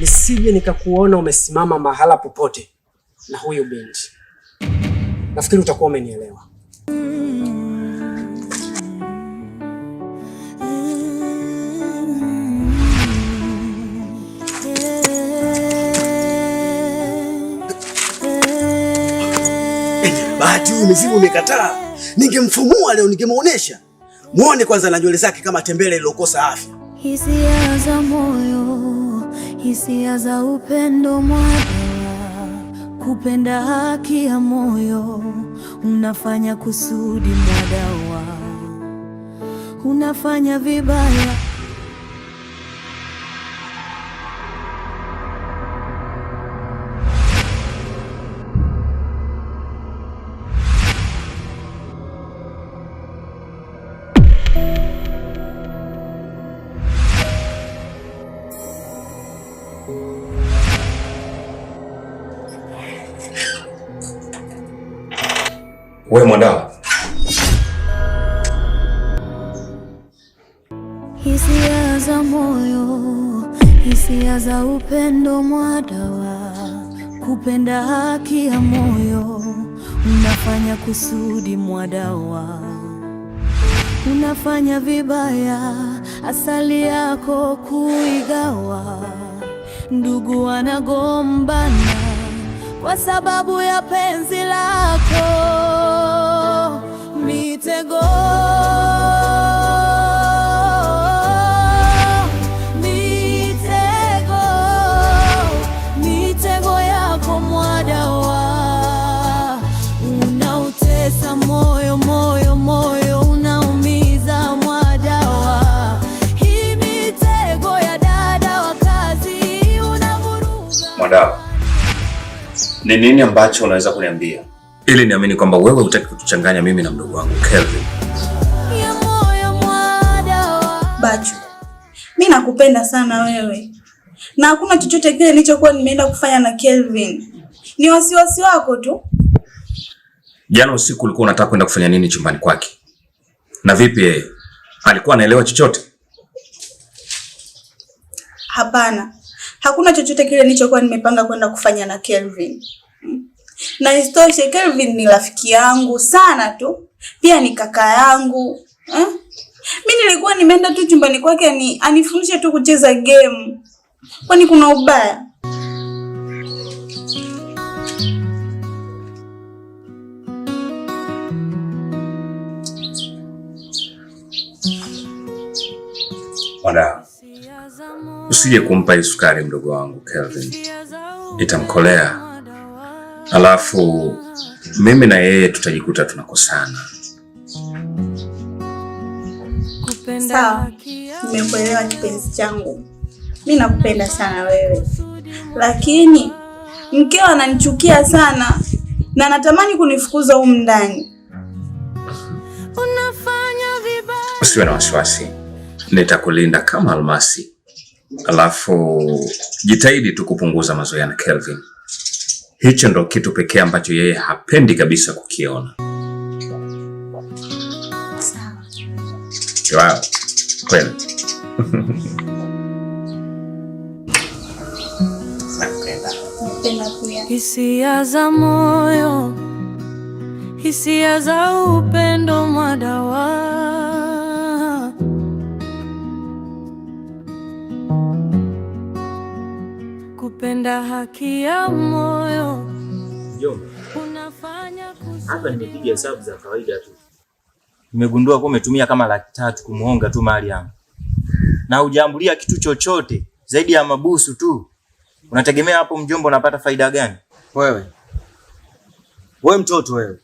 nisije nikakuona umesimama mahala popote na huyu binti. Nafikiri utakuwa umenielewa. Bahati huyu mizimu umekataa. Ningemfumua leo, ningemuonesha. Muone kwanza na nywele zake kama tembele iliyokosa afya. Hisia za moyo, hisia za upendo mwada, kupenda haki ya moyo, unafanya kusudi mwadawa, unafanya vibaya. Wewe Mwadawa. Hisia za moyo, hisia za upendo mwadawa, kupenda haki ya moyo, unafanya kusudi mwadawa, unafanya vibaya asali yako kuigawa. Ndugu wanagombana kwa sababu ya penzi lako. Mitego, mitego, mitego yako mwadawa, unautesa moyo, moyo, moyo unaumiza mwadawa. Hii mitego ya dada wa kazi unavuruga. Mwadawa, ni nini ambacho unaweza kuniambia ili niamini kwamba wewe hutaki kutuchanganya mimi na mdogo wangu Kelvin? Bachu, mimi nakupenda sana wewe, na hakuna chochote kile nilichokuwa nimeenda kufanya na Kelvin. Ni wasiwasi wako tu. Jana usiku ulikuwa unataka kwenda kufanya nini chumbani kwake? Na vipi yeye? Alikuwa anaelewa chochote? Hapana, hakuna chochote kile nilichokuwa nimepanga kwenda kufanya na Kelvin. Na isitoshe Kelvin ni rafiki yangu sana tu, pia ni kaka yangu. Mimi nilikuwa nimeenda tu chumbani kwake anifundishe tu kucheza game. Kwani kuna ubaya? Mwadawa, usije kumpa hii sukari mdogo wangu Kelvin. Itamkolea. Alafu mimi na yeye tutajikuta tunakosana. Sawa, nimekuelewa kipenzi changu. Mimi nakupenda sana wewe. Lakini mkeo ananichukia sana na anatamani kunifukuza huko ndani. Usiwe na wasiwasi. Nitakulinda kama almasi. Alafu jitahidi tu kupunguza mazoea na Kelvin. Hicho ndo kitu pekee ambacho yeye hapendi kabisa kukiona. Sawa. Wow. Kweli. Hisia za moyo, hisia za upendo mwadawa, kupenda haki ya moyo. Unafanya hapa nimepiga hesabu za kawaida tu. Nimegundua kwa umetumia kama 300,000 kumuonga tu Mariam. Na hujaambulia kitu chochote zaidi ya mabusu tu. Unategemea hapo mjomba unapata faida gani? Wewe mtoto wewe.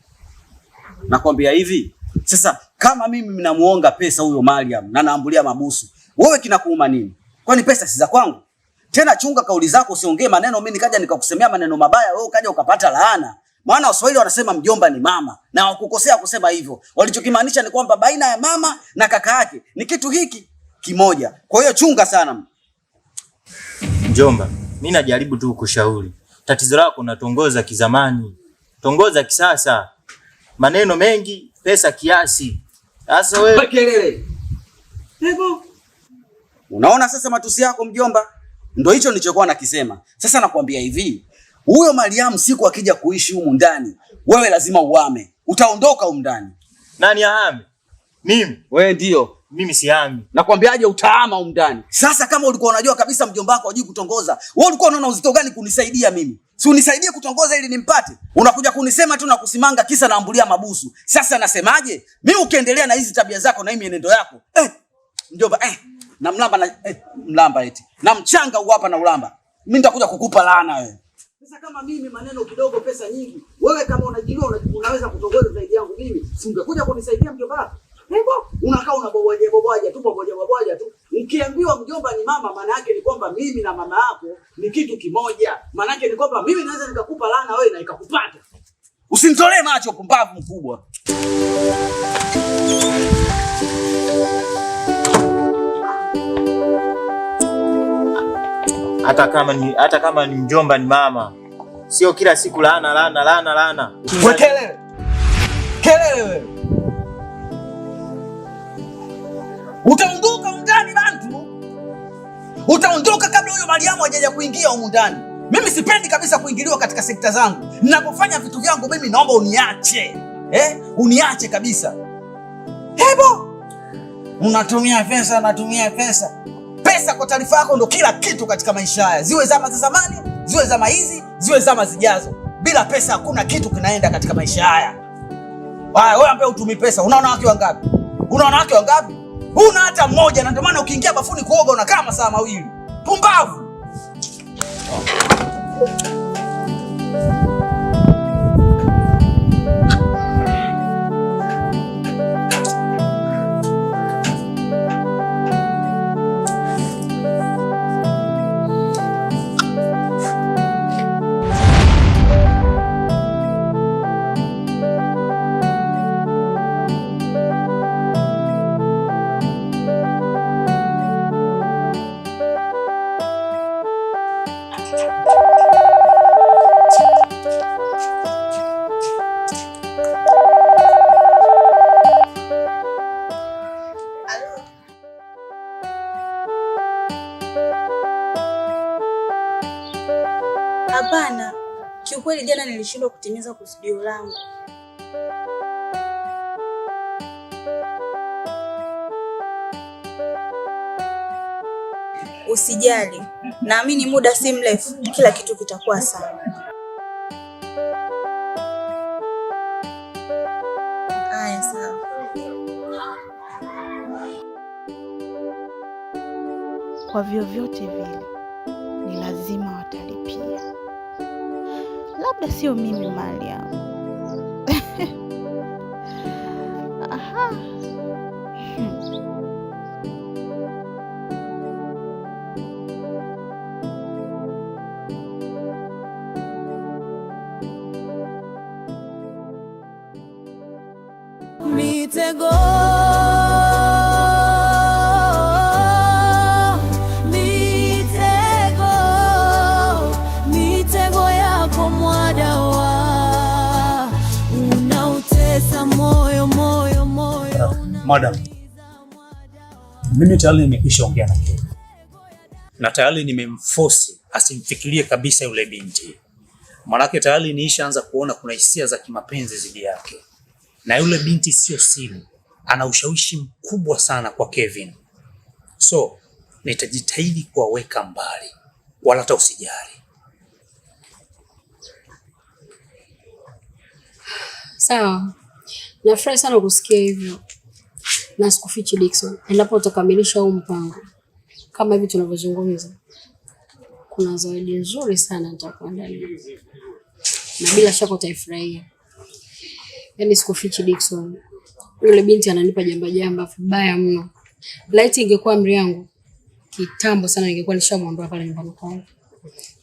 Nakwambia hivi, sasa kama mimi ninamuonga pesa huyo Mariam na naambulia mabusu, wewe kinakuuma nini? Kwani pesa si za kwangu? Tena chunga kauli zako, usiongee maneno mimi nikaja nikakusemea maneno mabaya wewe ukaja ukapata laana. Maana Waswahili wanasema mjomba ni mama, na wakukosea kusema hivyo. Walichokimaanisha ni kwamba baina ya mama na kaka yake ni kitu hiki kimoja. Kwa hiyo chunga sana. Mjomba, mimi najaribu tu kushauri. Tatizo lako unatongoza kizamani. Tongoza kisasa. Maneno mengi, pesa kiasi. Sasa wewe kelele. Unaona sasa matusi yako mjomba? Ndio hicho nilichokuwa nakisema. Sasa nakwambia hivi, huyo Mariam siku akija kuishi humu ndani, wewe lazima uame. Utaondoka humu ndani. Nani ahame? Mimi. Wewe ndio. Mimi sihami. Nakwambiaje utaama humu ndani. Sasa kama ulikuwa unajua kabisa mjomba wako hajui kutongoza, wewe ulikuwa unaona uzito gani kunisaidia mimi? Si unisaidie kutongoza ili nimpate. Unakuja kunisema tu na kusimanga kisa naambulia mabusu. Sasa nasemaje? Mimi ukiendelea na hizi tabia zako na hii mienendo yako, mjomba na mlamba na mlamba eti. Na mchanga hapa na ulamba. Mimi nitakuja kukupa laana wewe. Sasa kama mimi maneno kidogo pesa nyingi, wewe kama unajijua unaweza kutongoza zaidi yangu mimi, si ungekuja kunisaidia mjomba wako? Hebo, unakaa unaboboaje tu. Ukiambiwa mjomba ni mama, maana yake ni kwamba mimi na mama yako ni kitu kimoja. Maana yake ni kwamba mimi naweza nikakupa laana wewe na ikakupata. Usinitolee macho pumbavu mkubwa. Hata kama ni mjomba ni mama. Sio kila siku laana. Kelele wewe. Utaondoka ndani bantu. Utaondoka kabla huyo Mariamu hajaja kuingia humu ndani. Mimi sipendi kabisa kuingiliwa katika sekta zangu. Ninapofanya vitu vyangu mimi naomba uniache. Uniache kabisa. Hebo. Unatumia pesa. Pesa kwa taarifa yako ndo kila kitu katika maisha haya. Ziwe zama za zamani, ziwe zama hizi, ziwe zama zijazo. Bila pesa hakuna kitu kinaenda katika maisha haya. Wewe ambaye utumii pesa, unaona wake wangapi? Huna hata mmoja, na ndio maana ukiingia bafuni kuoga unakaa masaa mawili. Pumbavu. Hapana, kiukweli jana nilishindwa kutimiza kusudio langu. Usijali, naamini muda si mrefu kila kitu kitakuwa sawa. Haya, sawa. Kwa vyovyote vile ni lazima watalipia. Labda sio mimi Mariam. Aha. Mitego yako mwadawa, unautesa moyo. Madam, mimi tayari nimekwisha ongea na Kevin na tayari nimemforce asimfikirie kabisa yule binti. Maanake tayari niishaanza kuona kuna hisia za kimapenzi zidi yake, na yule binti sio siri, ana ushawishi mkubwa sana kwa Kevin. So nitajitahidi kuwaweka mbali, wala hata usijali. Sawa, nafurahi sana kusikia hivyo, na sikufichi Dickson, endapo utakamilisha huu mpango kama hivi tunavyozungumza, kuna zawadi nzuri sana nitakuandalia na bila shaka utaifurahia. Yaani sikufichi Dickson, yule binti ananipa jamba vibaya mno. Laiti ingekuwa amri yangu, kitambo sana ningekuwa nishamuondoa pale nyumbani kwangu.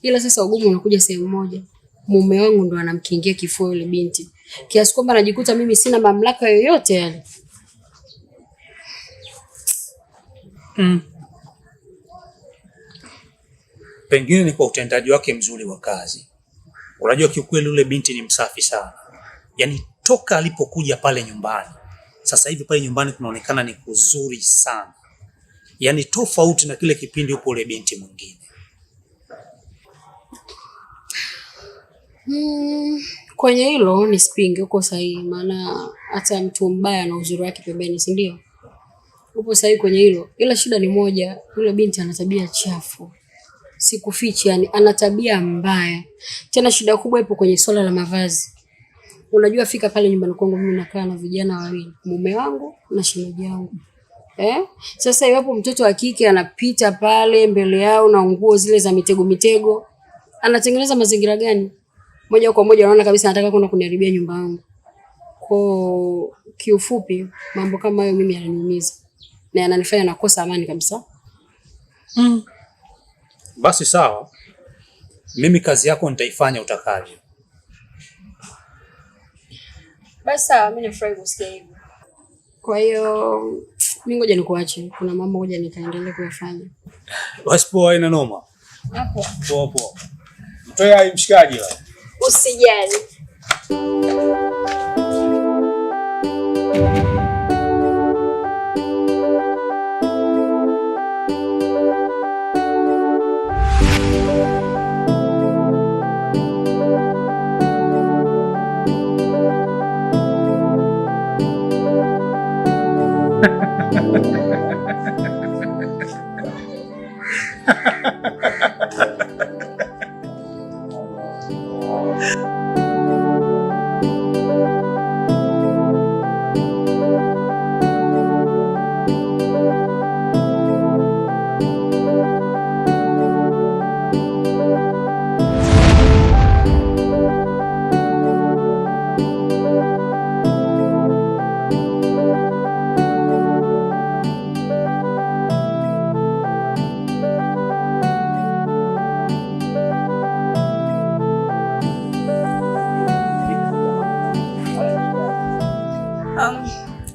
Ila sasa ugumu unakuja sehemu moja. Mume wangu ndo anamkingia kifua yule binti, kiasi kwamba najikuta mimi sina mamlaka yoyote yale. Pengine ni kwa utendaji wake mzuri wa kazi. Unajua kiukweli yule binti ni msafi sana. Yaani toka alipokuja pale nyumbani, sasa hivi pale nyumbani kunaonekana ni kuzuri sana. Yaani tofauti na kile kipindi huko yule binti mwingine. Kwenye hilo nisipinge, uko sahihi, maana hata mtu mbaya na uzuri wake pembeni, si ndio? Upo sahihi kwenye hilo. Ila shida ni moja, yule binti ana tabia chafu. Sikufichi, yani ana tabia mbaya. Tena shida kubwa ipo kwenye swala la mavazi. Unajua fika pale nyumbani kwangu mimi nakaa na vijana wawili, mume wangu na shemeji yangu. Sasa iwapo mtoto wa kike anapita pale mbele yao na nguo zile za mitego, anatengeneza mazingira gani? Moja kwa moja anaona kabisa anataka kwenda kuniharibia nyumba yangu. Kwa kiufupi, mambo kama hayo mimi yananiumiza na yananifanya nakosa amani kabisa. Basi sawa. Mimi kazi yako nitaifanya utakavyo. Basi sawa, mimi nafurahi kusikia hivyo. Kwa hiyo mimi ngoja nikuache. Kuna mambo ngoja nikaendelee kuyafanya. Basi poa, ina noma. Hapo. Poa. Mtoe hai mshikaji wewe. Usijali.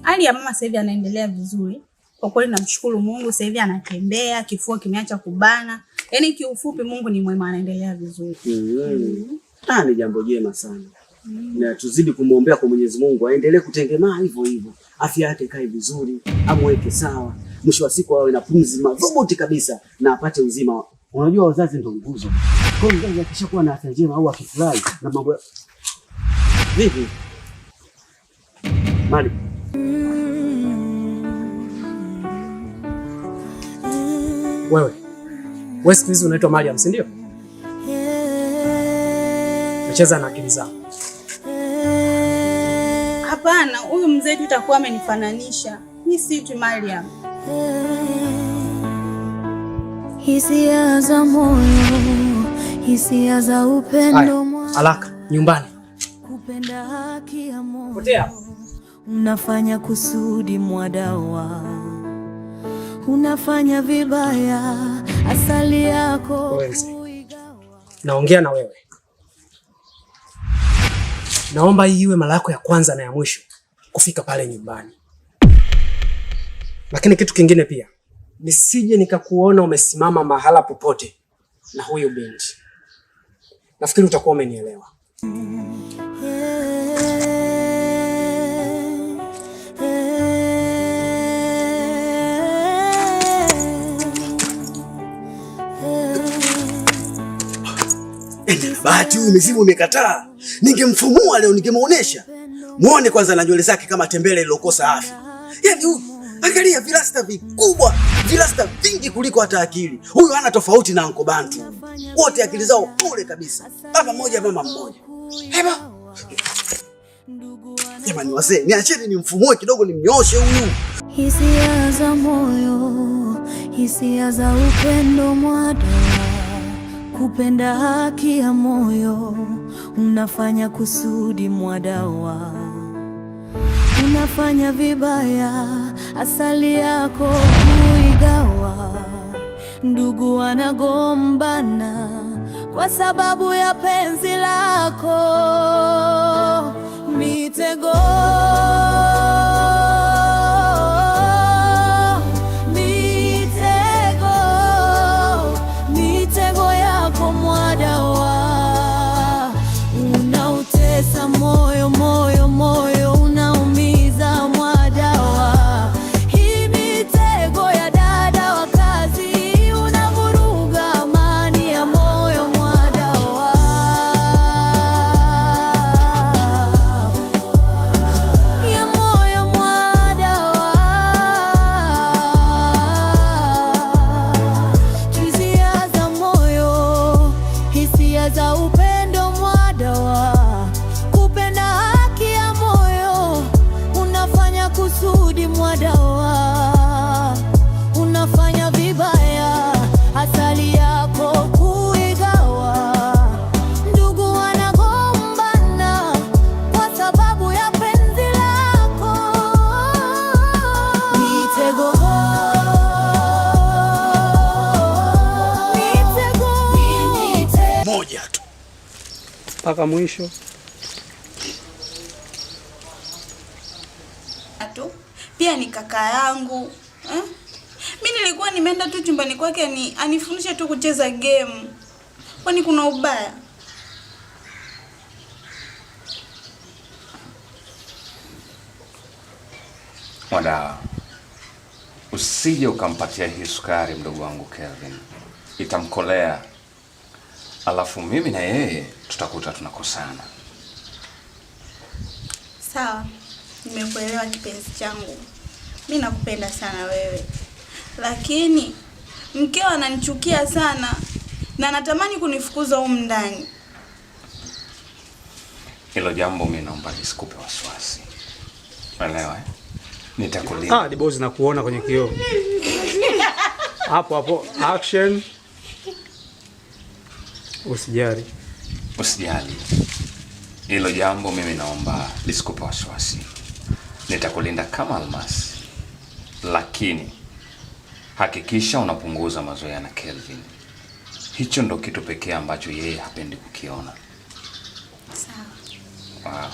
Hali ya mama sasa hivi anaendelea vizuri. Kwa kweli namshukuru Mungu, sasa hivi anatembea, kifua kimeacha kubana. Yaani kiufupi Mungu ni mwema, anaendelea vizuri. Ni jambo jema sana. Na tuzidi kumuombea kwa Mwenyezi Mungu aendelee kutengemaa hivyo hivyo. Afya yake ikae vizuri, amweke sawa. Mwisho wa siku awe na pumzi madhubuti kabisa na apate uzima. Unajua wazazi ndio nguzo. Kwa hiyo mzazi akishakuwa na afya njema au akifurahi na mambo vipi? Mali. Wewe siku hizi unaitwa Mariam, si ndio? Nacheza na akili zako. Hapana, huyu mzee tutakuwa amenifananisha. Mimi si tu Mariam. Hisia za moyo, hisia za upendo. Alaka, nyumbani. Kupenda haki ya moyo. Potea. Unafanya kusudi mwadawa. Unafanya vibaya asali yako. Naongea na wewe. Naomba hii iwe mara yako ya kwanza na ya mwisho kufika pale nyumbani. Lakini kitu kingine pia, nisije nikakuona umesimama mahala popote na huyu binti. Nafikiri utakuwa umenielewa. Bahati huyu mizimu imekataa. Ningemfumua leo, ningemuonesha. Muone kwanza na nywele zake kama tembele lilokosa afya. Yaani huyu, angalia vilasta vikubwa, vilasta vingi kuliko hata akili. Huyu hana tofauti na Anko Bantu. Wote akili zao pole kabisa. Baba mmoja mama mmoja. Heba. Jamani wazee, niacheni nimfumue kidogo nimnyoshe huyu. Hisia za moyo, hisia za upendo mwada. Kupenda haki ya moyo, unafanya kusudi mwadawa. Unafanya vibaya asali yako kuigawa. Ndugu wanagombana kwa sababu ya penzi lako. Mitego moyo unaumiza mwadawa. Hii mitego ya dada wa kazi unavuruga amani ya moyo mwadawa. jaza upendo Mwadawa, kupenda haki ya moyo, unafanya kusudi Mwadawa, unafanya vibaya asali yako kuigawa. Ndugu wanagombana kwa sababu ya penzi lako. Mitego, moja tu mpaka mwisho. Pia ni kaka yangu eh? Mimi nilikuwa nimeenda tu chumbani kwake anifundishe tu kucheza game. Kwani kuna ubaya? Mwadawa, usije ukampatia hii sukari mdogo wangu Kelvin, itamkolea, alafu mimi na yeye tutakuta tunakosana. Sawa, nimekuelewa kipenzi changu. Mimi nakupenda sana wewe, lakini mkeo ananichukia sana na anatamani kunifukuza huko ndani. Hilo jambo mimi naomba lisikupe wasiwasi. Unaelewa eh? Nitakulinda. Dibozi na kuona kwenye kioo. Hapo hapo action. Usijali. Usijali. Hilo jambo mimi naomba lisikupe wasiwasi. Nitakulinda kama almasi. Lakini hakikisha unapunguza mazoea na Kelvin. Hicho ndo kitu pekee ambacho yeye hapendi kukiona. Sawa. Wow.